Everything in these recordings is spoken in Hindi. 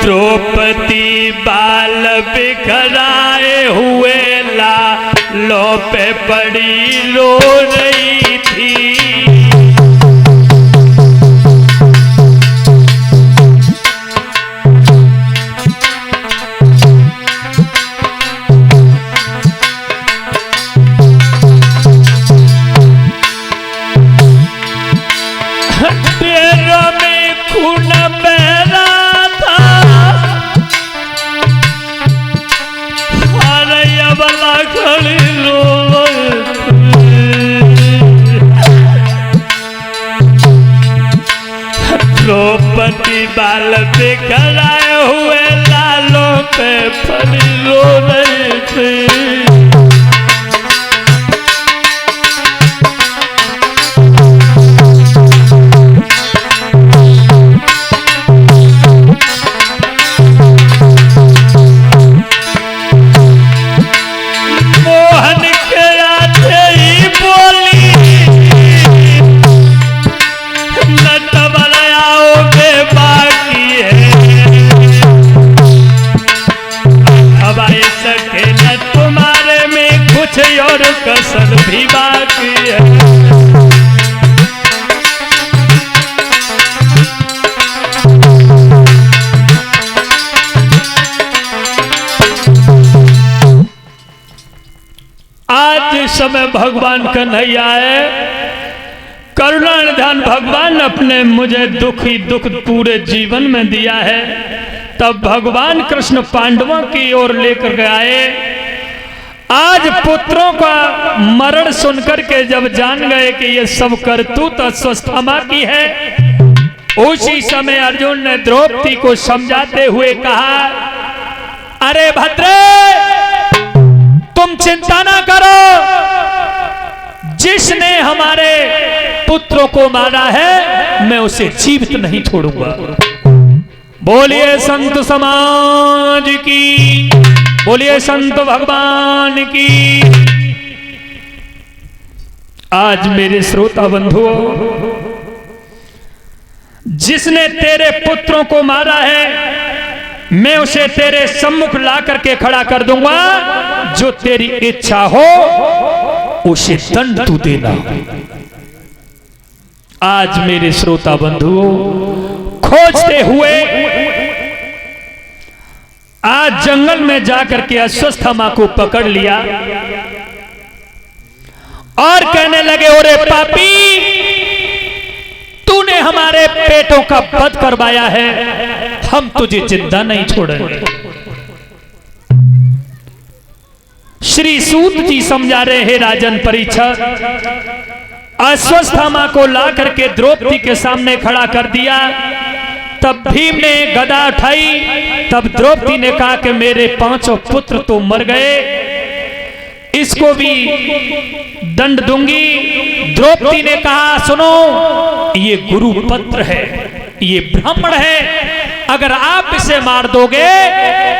द्रौपदी बाल बिखराए हुए लालों पे पड़ी रो रही थी। द्रौपदी बाल बिखराए हुए लालों पे पड़ी रो रही थी। और कसर भी बाकी है। आज समय भगवान कन्हैया है, करुणा निधान भगवान अपने मुझे दुखी दुख पूरे जीवन में दिया है। तब भगवान कृष्ण पांडवों की ओर लेकर गए। आज पुत्रों का मरण सुनकर के जब जान गए कि ये सब करतूत अश्वत्थामा की है, उसी समय अर्जुन ने द्रौपदी को समझाते हुए कहा, अरे भद्रे, तुम चिंता ना करो, जिसने हमारे पुत्रों को मारा है मैं उसे जीवित नहीं छोड़ूंगा। बोलिए संत समाज की, बोलिए संत भगवान की। आज मेरे श्रोता बंधुओं, जिसने तेरे पुत्रों को मारा है मैं उसे तेरे सम्मुख ला करके खड़ा कर दूंगा। जो तेरी इच्छा हो उसे दंड तू देना। आज मेरे श्रोता बंधुओं, खोजते हुए आज जंगल में जाकर के अश्वत्थामा को पकड़ लिया और कहने लगे, ओरे पापी, तूने हमारे पेटों का वध करवाया है, हम तुझे जिंदा नहीं छोड़ेंगे। श्री सूत जी समझा रहे हैं, राजन परीक्षक, अश्वत्थामा को ला करके द्रौपदी के सामने खड़ा कर दिया। तब भीम ने गदा उठाई। तब द्रौपदी ने कहा कि मेरे 5 पुत्र तो मर गए, इसको भी दंड दूंगी। द्रौपदी ने कहा, सुनो, ये गुरुपत्र है, ये ब्राह्मण है, अगर आप इसे मार दोगे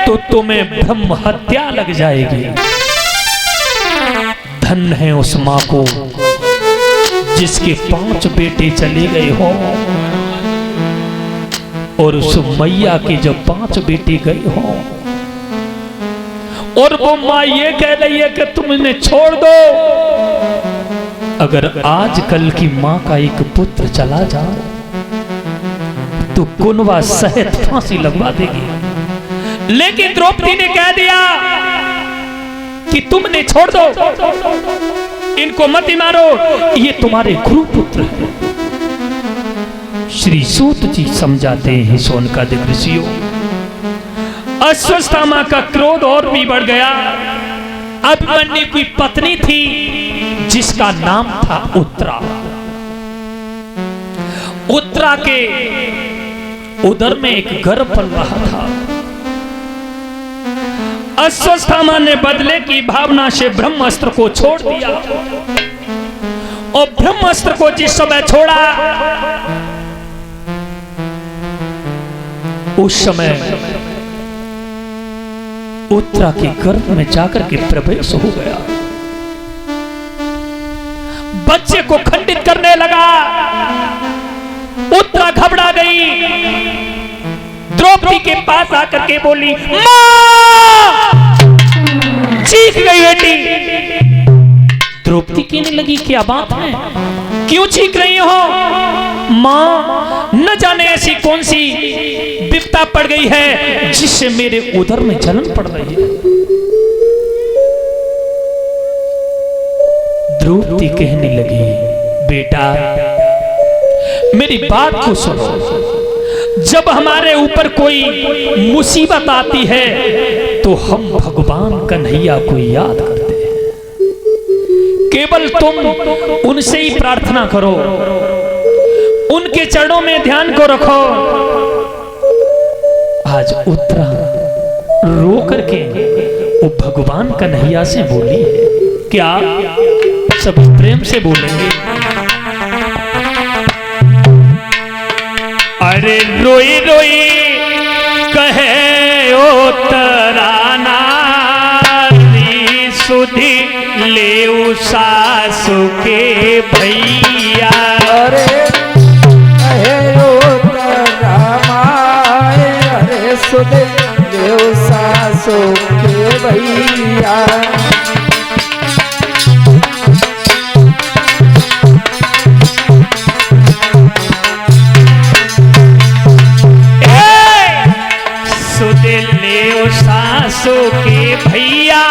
तो तुम्हें ब्रह्म हत्या लग जाएगी। धन है उस मां को जिसके 5 बेटे चले गए हो, और उस मैया के जब 5 बेटे गए हो और वो मां ये कह रही है कि तुम इन्हें छोड़ दो। अगर आज कल की मां का एक पुत्र चला जाए तो कुनवा सहित फांसी लगवा देगी। लेकिन द्रौपदी ने कह दिया कि तुम इन्हें छोड़ दो, इनको मत मारो, ये तुम्हारे गुरु पुत्र है। श्री सूत जी समझाते हैं, सोनकादिक ऋषियों, अश्वत्थामा का क्रोध और भी बढ़ गया। अभिमन्यु की पत्नी थी जिसका नाम था उत्तरा। उत्तरा के उदर में एक गर्भ पल रहा था। अश्वत्थामा ने बदले की भावना से ब्रह्मास्त्र को छोड़ दिया, और ब्रह्मास्त्र को जिस समय छोड़ा उस समय उत्तरा के गर्भ में जाकर के प्रवेश हो गया। बच्चे को खंडित करने लगा। उत्तरा घबरा गई। द्रौपदी के पास आकर के बोली, माँ! चीख गई बेटी। द्रौपदी कहने लगी, क्या बात है, क्यों चीख रही हो? माँ, न जाने ऐसी कौन सी विपदा पड़ गई है जिससे मेरे उदर में जलन पड़ रही है। द्रौपदी कहने लगी, बेटा मेरी बात को सुनो, जब हमारे ऊपर कोई मुसीबत आती है तो हम भगवान कन्हैया को याद करते हैं। केवल तुम उनसे ही प्रार्थना करो, उनके चरणों में ध्यान को रखो। आज उत्तरा रो करके वो भगवान कन्हैया से बोली है, क्या सब प्रेम से बोलेंगे? अरे रोई रोई कहे उत्तरा नारी, सुधी ले सासु के भैया। अरे कहे उत्तरा माए, अरे सुधी ले सासु के भैया। सासु के भैया,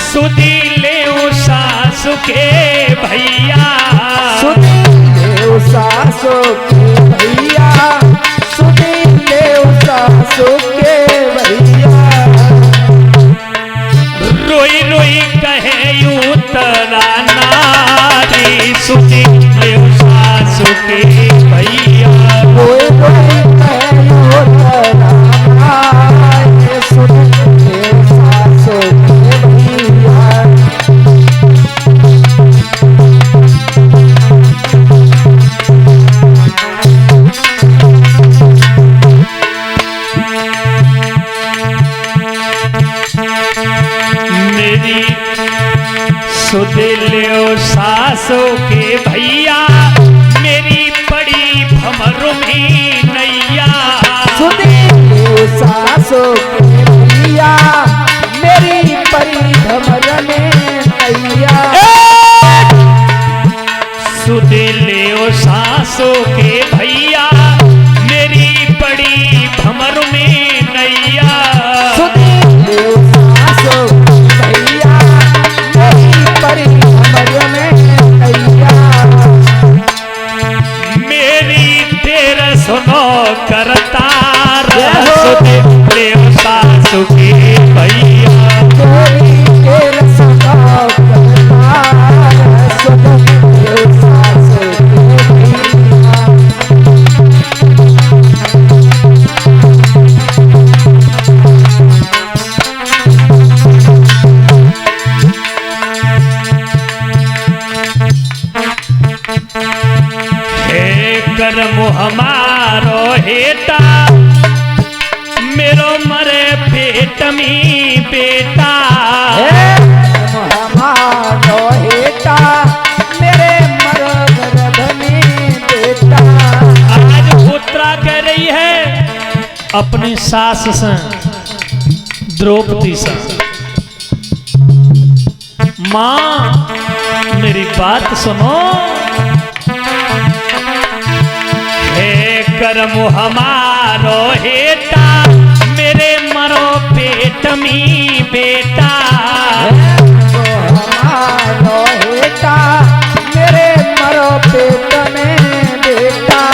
सुधी ले सासु के भैया, सुधी ले सासु के भैया, सुधी ले सासु के भैया। रोई रोई कहे उत्तरा नारी, सुधी ले सासु के भैया। रोई रोई कहे उत्तरा नारी, सुधी ले सासु के भैया। मेरी सुधिल्यो सासु के भैया, मेरी पड़ी भमर में नैया। सुधिल्यो सासु के भैया, मेरी परी भमर में नैया। सुधिल्यो सासु के भैया, मेरी पड़ी भमर में नैया। सुधिल्यो सासु के भैया, मेरी परी भमर में नैया। मेरी तेरा सुनो करता सुधिल्यो सासु के भैया। मेरी तेरा सुनो करता सुधिल्यो सासु के भैया। हे कर्म हमारो हेता, मेरो मरे पेट में बेटा। हमारो हेता, मेरे मर गर्भ में बेटा। आज उत्तरा कह रही है अपनी सास से, द्रौपदी से, माँ मेरी बात सुनो। हे कर्म हमारो हेता, मेरे मरो पेट में बेटा। हमारो हेता, मेरे मरो पेट में बेटा।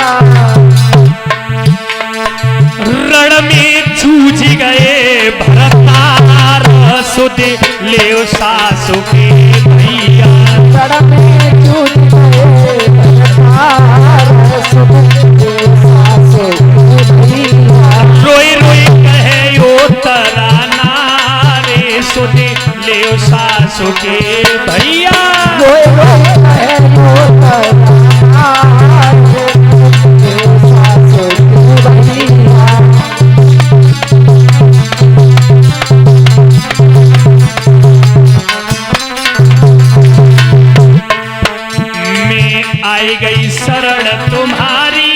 रण में जूझ गए भरतार, सुधिल्यो सासु के भैया। रण में जूझ गए भरतार, सुधिल्यो सासु के भैया। रोई रोई कहे उत्तरा नारी, सुधिल्यो सासु के भैया। रोए रोए कहे उत्तरा नारी, सुधिल्यो सासु के भैया। मैं आई गई शरण तुम्हारी,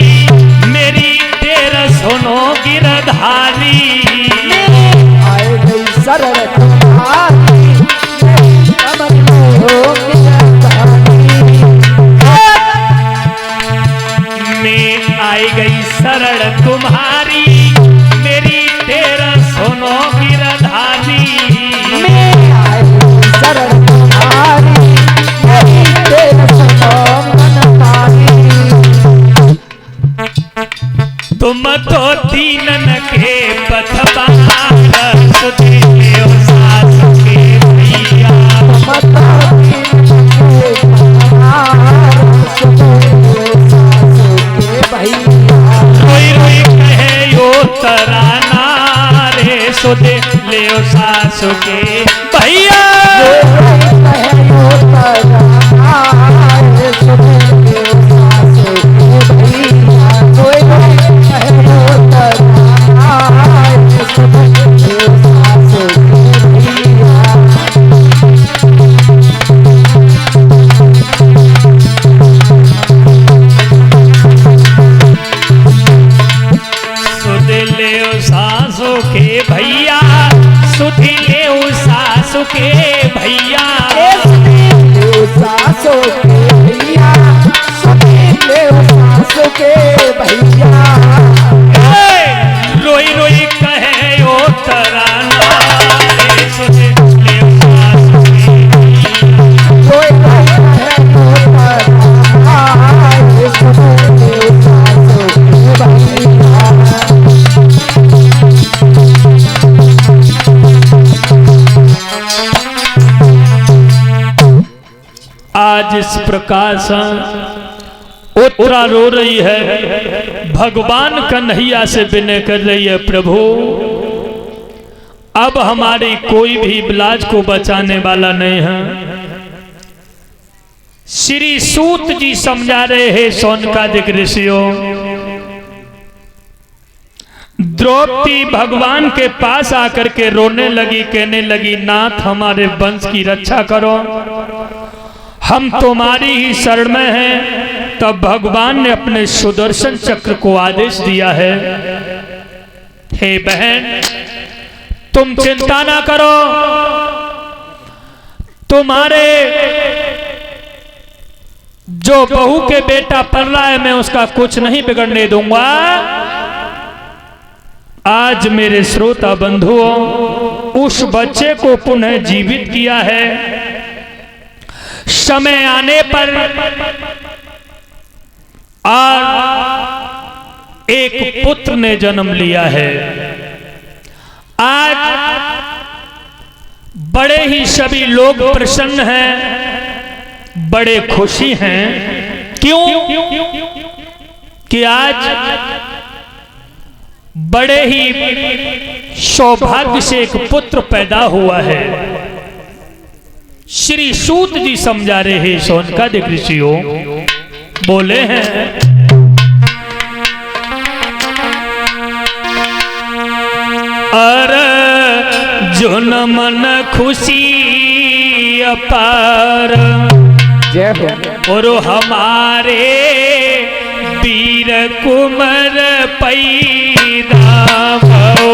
मेरी तेरस सुनो गिरधारी। आए गई शरण तुम्हारी, मेरी कमर में हो गिरधारी। मैं आई गई शरण तुम्हारी, मेरी तेरा सुनो गिरधारी। मैं आई गई शरण तुम्हारी, मेरी तेरा सुनो मनमानी। तुम तो दीनन के पथवार, सुधे सास के भैया। मता के सासों के भैया। रोई रोई कहे यो तराना रे, सुधे ले सासु के भैया। सासु के भैया, सुधी ले सासु के भैया। सासों के भैया, सासों के भैया। रोई रोई कहे ओ तराना रे, सुधे ले सासु के भैया। रोई रोई कहे ओ तराना रे, सुधे ले सासों के भैया। आज इस प्रकार से उत्तरा रो रही है, भगवान कन्हैया से विनय कर रही है, प्रभु अब हमारी कोई भी बिलाज को बचाने वाला नहीं है। श्री सूत जी समझा रहे हैं शौनकादिक ऋषियों। द्रौपदी भगवान के पास आकर के रोने लगी, कहने लगी, नाथ हमारे वंश की रक्षा करो, हम तुम्हारी ही शरण में हैं। तब भगवान ने अपने सुदर्शन चक्र को आदेश दिया है, हे बहन तुम चिंता ना करो, तुम्हारे जो बहू के बेटा पल रहा है मैं उसका कुछ नहीं बिगड़ने दूंगा। आज मेरे श्रोता बंधुओं उस बच्चे को पुनः जीवित किया है। समय आने पर और एक पुत्र ने जन्म लिया है। आज बड़े ही सभी लोग प्रसन्न हैं, बड़े खुशी हैं। क्यों कि आज बड़े ही सौभाग्य से एक पुत्र पैदा हुआ है। श्री सूत जी समझा रहे हैं शौनकादिक ऋषियों, बोले हैं, अर्जुन मन खुशी अपार, जय हो। और हमारे वीर कुंवर पैदा भो।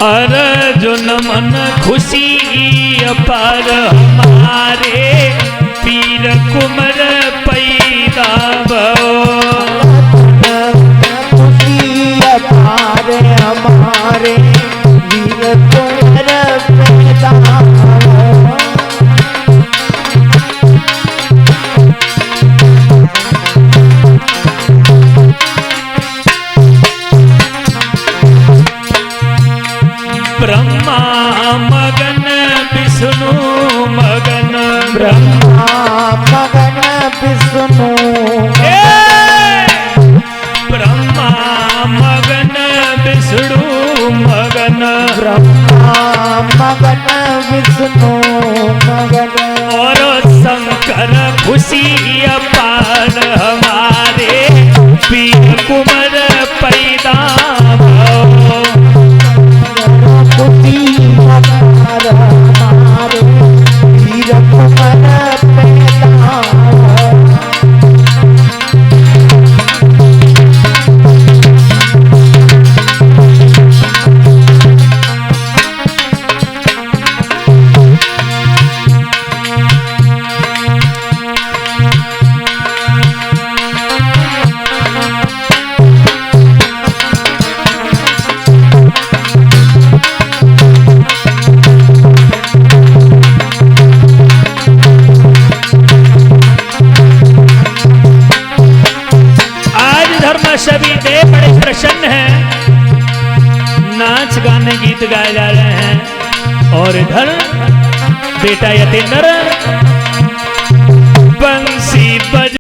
अर्जुन मन खुशी अपार, हमारे वीर कुंवर पैदा भो। खुशी अपार हमारे वीर कुंवर पैदा भो। ब्रह्मा मगन विष्णु मगन, ब्रह्मा मगन विष्णु, ब्रह्मा मगन विष्णु मगन, ब्रह्मा मगन विष्णु मगन और शंकर खुशी अपार हमारे वीर कुंवर पैदा भव। खुशी अपार हमारे वीर कुंवर पैदा सभी देव बड़े प्रसन्न हैं, नाच गाने गीत गाए जा रहे हैं। और इधर बेटा यतेंद्र बंसी बज